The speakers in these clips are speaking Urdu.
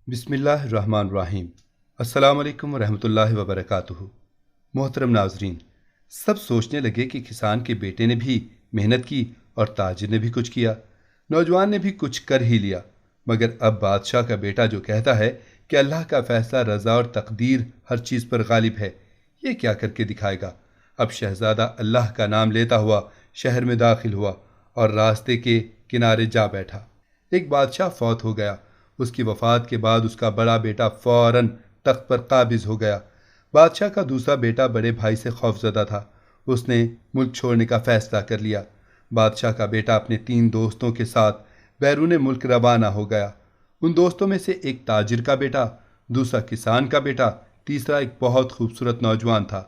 بسم اللہ الرحمن الرحیم۔ السلام علیکم ورحمۃ اللہ وبرکاتہ۔ محترم ناظرین، سب سوچنے لگے کہ کسان کے بیٹے نے بھی محنت کی اور تاجر نے بھی کچھ کیا، نوجوان نے بھی کچھ کر ہی لیا، مگر اب بادشاہ کا بیٹا جو کہتا ہے کہ اللہ کا فیصلہ رضا اور تقدیر ہر چیز پر غالب ہے، یہ کیا کر کے دکھائے گا؟ اب شہزادہ اللہ کا نام لیتا ہوا شہر میں داخل ہوا اور راستے کے کنارے جا بیٹھا۔ ایک بادشاہ فوت ہو گیا۔ اس کی وفات کے بعد اس کا بڑا بیٹا فوراً تخت پر قابض ہو گیا۔ بادشاہ کا دوسرا بیٹا بڑے بھائی سے خوفزدہ تھا۔ اس نے ملک چھوڑنے کا فیصلہ کر لیا۔ بادشاہ کا بیٹا اپنے 3 دوستوں کے ساتھ بیرون ملک روانہ ہو گیا۔ ان دوستوں میں سے ایک تاجر کا بیٹا، دوسرا کسان کا بیٹا، تیسرا ایک بہت خوبصورت نوجوان تھا۔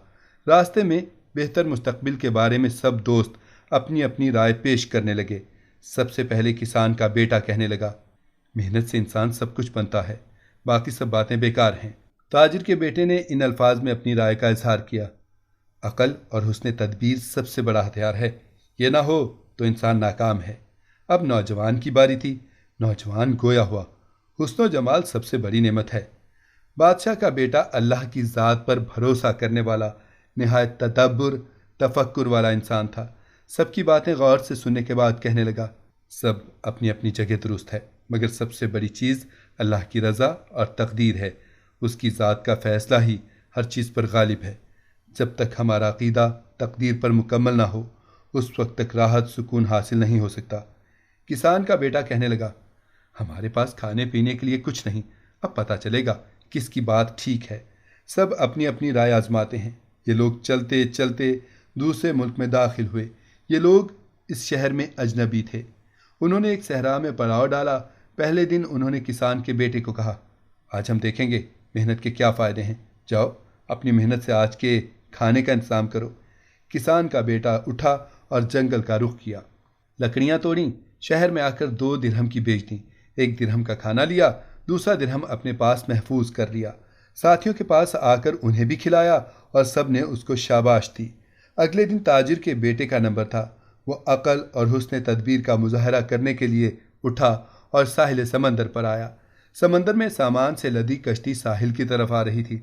راستے میں بہتر مستقبل کے بارے میں سب دوست اپنی اپنی رائے پیش کرنے لگے۔ سب سے پہلے کسان کا بیٹا کہنے لگا، محنت سے انسان سب کچھ بنتا ہے، باقی سب باتیں بیکار ہیں۔ تاجر کے بیٹے نے ان الفاظ میں اپنی رائے کا اظہار کیا، عقل اور حسن تدبیر سب سے بڑا ہتھیار ہے، یہ نہ ہو تو انسان ناکام ہے۔ اب نوجوان کی باری تھی۔ نوجوان گویا ہوا، حسن و جمال سب سے بڑی نعمت ہے۔ بادشاہ کا بیٹا اللہ کی ذات پر بھروسہ کرنے والا، نہایت تدبر تفکر والا انسان تھا۔ سب کی باتیں غور سے سننے کے بعد کہنے لگا، سب اپنی اپنی جگہ درست ہے، مگر سب سے بڑی چیز اللہ کی رضا اور تقدیر ہے۔ اس کی ذات کا فیصلہ ہی ہر چیز پر غالب ہے۔ جب تک ہمارا عقیدہ تقدیر پر مکمل نہ ہو، اس وقت تک راحت سکون حاصل نہیں ہو سکتا۔ کسان کا بیٹا کہنے لگا، ہمارے پاس کھانے پینے کے لیے کچھ نہیں، اب پتہ چلے گا کس کی بات ٹھیک ہے۔ سب اپنی اپنی رائے آزماتے ہیں۔ یہ لوگ چلتے چلتے دوسرے ملک میں داخل ہوئے۔ یہ لوگ اس شہر میں اجنبی تھے۔ انہوں نے ایک صحرا میں پڑاؤ ڈالا۔ پہلے دن انہوں نے کسان کے بیٹے کو کہا، آج ہم دیکھیں گے محنت کے کیا فائدے ہیں، جاؤ اپنی محنت سے آج کے کھانے کا انتظام کرو۔ کسان کا بیٹا اٹھا اور جنگل کا رخ کیا۔ لکڑیاں توڑیں، شہر میں آ کر 2 درہم کی بیچ دیں۔ 1 درہم کا کھانا لیا، دوسرا درہم اپنے پاس محفوظ کر لیا۔ ساتھیوں کے پاس آ کر انہیں بھی کھلایا اور سب نے اس کو شاباش دی۔ اگلے دن تاجر کے بیٹے کا نمبر تھا۔ وہ عقل اور حسن تدبیر کا مظاہرہ کرنے کے لیے اٹھا اور ساحل سمندر پر آیا۔ سمندر میں سامان سے لدی کشتی ساحل کی طرف آ رہی تھی۔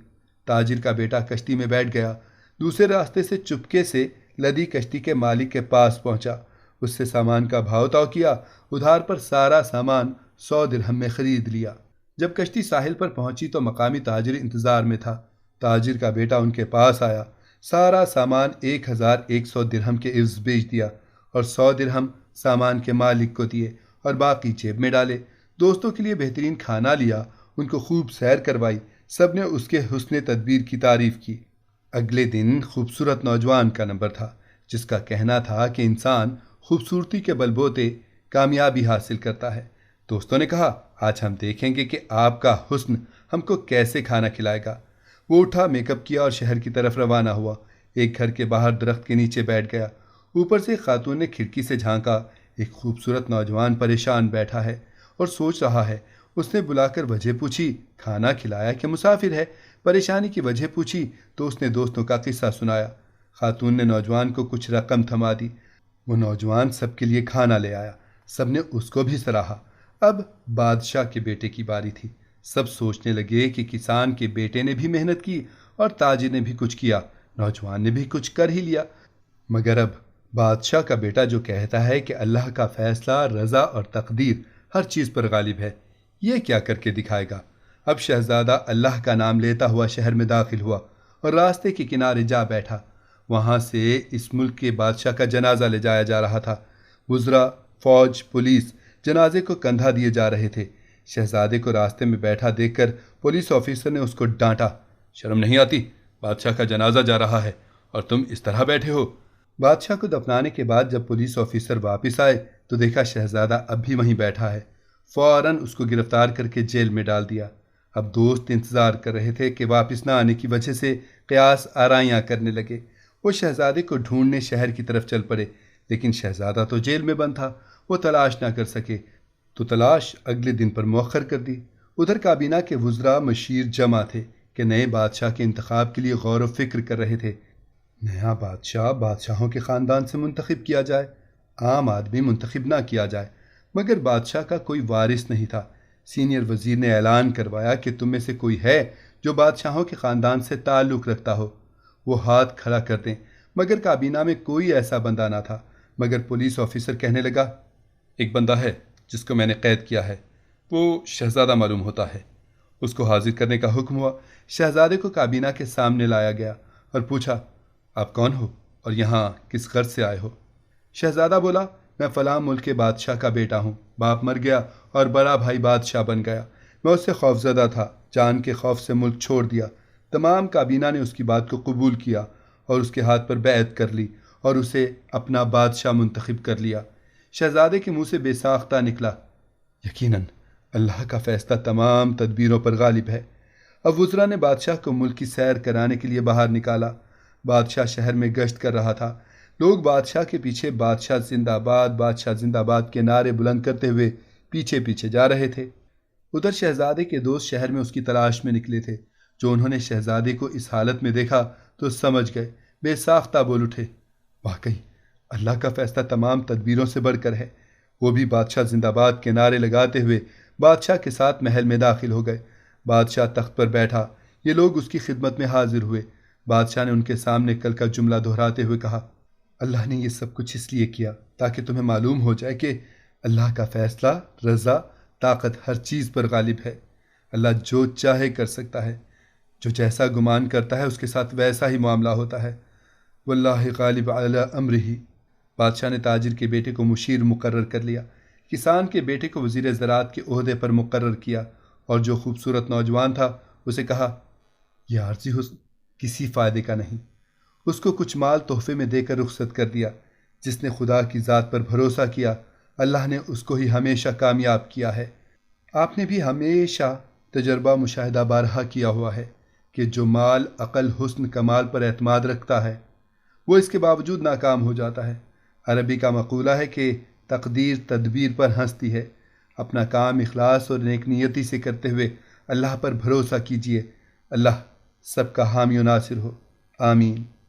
تاجر کا بیٹا کشتی میں بیٹھ گیا، دوسرے راستے سے چپکے سے لدی کشتی کے مالک کے پاس پہنچا، اس سے سامان کا بھاؤ تاؤ کیا، ادھار پر سارا سامان 100 درہم میں خرید لیا۔ جب کشتی ساحل پر پہنچی تو مقامی تاجر انتظار میں تھا۔ تاجر کا بیٹا ان کے پاس آیا، سارا سامان 1100 درہم کے عوض بیچ دیا اور 100 درہم سامان کے مالک کو دیے اور باقی جیب میں ڈالے۔ دوستوں کے لیے بہترین کھانا لیا، ان کو خوب سیر کروائی، سب نے اس کے حسن تدبیر کی تعریف کی۔ اگلے دن خوبصورت نوجوان کا نمبر تھا، جس کا کہنا تھا کہ انسان خوبصورتی کے بل بوتے کامیابی حاصل کرتا ہے۔ دوستوں نے کہا، آج ہم دیکھیں گے کہ آپ کا حسن ہم کو کیسے کھانا کھلائے گا۔ وہ اٹھا، میک اپ کیا اور شہر کی طرف روانہ ہوا۔ ایک گھر کے باہر درخت کے نیچے بیٹھ گیا۔ اوپر سے خاتون نے کھڑکی سے جھانکا، ایک خوبصورت نوجوان پریشان بیٹھا ہے اور سوچ رہا ہے۔ اس نے بلا کر وجہ پوچھی، کھانا کھلایا کہ مسافر ہے؟ پریشانی کی وجہ پوچھی تو اس نے دوستوں کا قصہ سنایا۔ خاتون نے نوجوان کو کچھ رقم تھما دی۔ وہ نوجوان سب کے لیے کھانا لے آیا، سب نے اس کو بھی سراہا۔ اب بادشاہ کے بیٹے کی باری تھی۔ سب سوچنے لگے کہ کسان کے بیٹے نے بھی محنت کی اور تاجر نے بھی کچھ کیا، نوجوان نے بھی کچھ کر ہی لیا، مگر اب بادشاہ کا بیٹا جو کہتا ہے کہ اللہ کا فیصلہ رضا اور تقدیر ہر چیز پر غالب ہے، یہ کیا کر کے دکھائے گا؟ اب شہزادہ اللہ کا نام لیتا ہوا شہر میں داخل ہوا اور راستے کے کنارے جا بیٹھا۔ وہاں سے اس ملک کے بادشاہ کا جنازہ لے جایا جا رہا تھا۔ وزراء، فوج، پولیس جنازے کو کندھا دیے جا رہے تھے۔ شہزادے کو راستے میں بیٹھا دیکھ کر پولیس آفیسر نے اس کو ڈانٹا، شرم نہیں آتی؟ بادشاہ کا جنازہ جا رہا ہے اور تم اس طرح بیٹھے ہو؟ بادشاہ کو دفنانے کے بعد جب پولیس آفیسر واپس آئے تو دیکھا شہزادہ اب بھی وہیں بیٹھا ہے۔ فوراً اس کو گرفتار کر کے جیل میں ڈال دیا۔ اب دوست انتظار کر رہے تھے کہ واپس نہ آنے کی وجہ سے قیاس آرائیاں کرنے لگے۔ وہ شہزادے کو ڈھونڈنے شہر کی طرف چل پڑے، لیکن شہزادہ تو جیل میں بند تھا، وہ تلاش نہ کر سکے تو تلاش اگلے دن پر مؤخر کر دی۔ ادھر کابینہ کے وزراء مشیر جمع تھے کہ نئے بادشاہ کے انتخاب کے لیے غور و فکر کر رہے تھے۔ نیا بادشاہ بادشاہوں کے خاندان سے منتخب کیا جائے، عام آدمی منتخب نہ کیا جائے، مگر بادشاہ کا کوئی وارث نہیں تھا۔ سینئر وزیر نے اعلان کروایا کہ تم میں سے کوئی ہے جو بادشاہوں کے خاندان سے تعلق رکھتا ہو، وہ ہاتھ کھڑا کر دیں۔ مگر کابینہ میں کوئی ایسا بندہ نہ تھا۔ مگر پولیس آفیسر کہنے لگا، ایک بندہ ہے جس کو میں نے قید کیا ہے، وہ شہزادہ معلوم ہوتا ہے۔ اس کو حاضر کرنے کا حکم ہوا۔ شہزادے کو کابینہ کے سامنے لایا گیا اور پوچھا، آپ کون ہو اور یہاں کس غرض سے آئے ہو؟ شہزادہ بولا، میں فلاں ملک کے بادشاہ کا بیٹا ہوں، باپ مر گیا اور بڑا بھائی بادشاہ بن گیا، میں اس سے خوفزدہ تھا، جان کے خوف سے ملک چھوڑ دیا۔ تمام کابینہ نے اس کی بات کو قبول کیا اور اس کے ہاتھ پر بیعت کر لی اور اسے اپنا بادشاہ منتخب کر لیا۔ شہزادے کے منہ سے بے ساختہ نکلا، یقیناً اللہ کا فیصلہ تمام تدبیروں پر غالب ہے۔ اب وزراء نے بادشاہ کو ملک کی سیر کرانے کے لیے باہر نکالا۔ بادشاہ شہر میں گشت کر رہا تھا۔ لوگ بادشاہ کے پیچھے بادشاہ زندہ باد، بادشاہ زندہ باد کے نعرے بلند کرتے ہوئے پیچھے پیچھے جا رہے تھے۔ ادھر شہزادے کے دوست شہر میں اس کی تلاش میں نکلے تھے۔ جو انہوں نے شہزادے کو اس حالت میں دیکھا تو سمجھ گئے، بے ساختہ بول اٹھے، واقعی اللہ کا فیصلہ تمام تدبیروں سے بڑھ کر ہے۔ وہ بھی بادشاہ زندہ باد کے نعرے لگاتے ہوئے بادشاہ کے ساتھ محل میں داخل ہو گئے۔ بادشاہ تخت پر بیٹھا، یہ لوگ اس کی خدمت میں حاضر ہوئے۔ بادشاہ نے ان کے سامنے کل کا جملہ دہراتے ہوئے کہا، اللہ نے یہ سب کچھ اس لیے کیا تاکہ تمہیں معلوم ہو جائے کہ اللہ کا فیصلہ، رضا، طاقت ہر چیز پر غالب ہے۔ اللہ جو چاہے کر سکتا ہے، جو جیسا گمان کرتا ہے اس کے ساتھ ویسا ہی معاملہ ہوتا ہے۔ واللہ غالب علی امرہ۔ بادشاہ نے تاجر کے بیٹے کو مشیر مقرر کر لیا، کسان کے بیٹے کو وزیر زراعت کے عہدے پر مقرر کیا، اور جو خوبصورت نوجوان تھا اسے کہا، یہ عارضی حسن کسی فائدے کا نہیں۔ اس کو کچھ مال تحفے میں دے کر رخصت کر دیا۔ جس نے خدا کی ذات پر بھروسہ کیا، اللہ نے اس کو ہی ہمیشہ کامیاب کیا ہے۔ آپ نے بھی ہمیشہ تجربہ مشاہدہ بارہا کیا ہوا ہے کہ جو مال، عقل، حسن، کمال پر اعتماد رکھتا ہے وہ اس کے باوجود ناکام ہو جاتا ہے۔ عربی کا مقولہ ہے کہ تقدیر تدبیر پر ہنستی ہے۔ اپنا کام اخلاص اور نیک نیتی سے کرتے ہوئے اللہ پر بھروسہ کیجیے۔ اللہ سب کا حامی و ناصر ہو، آمین۔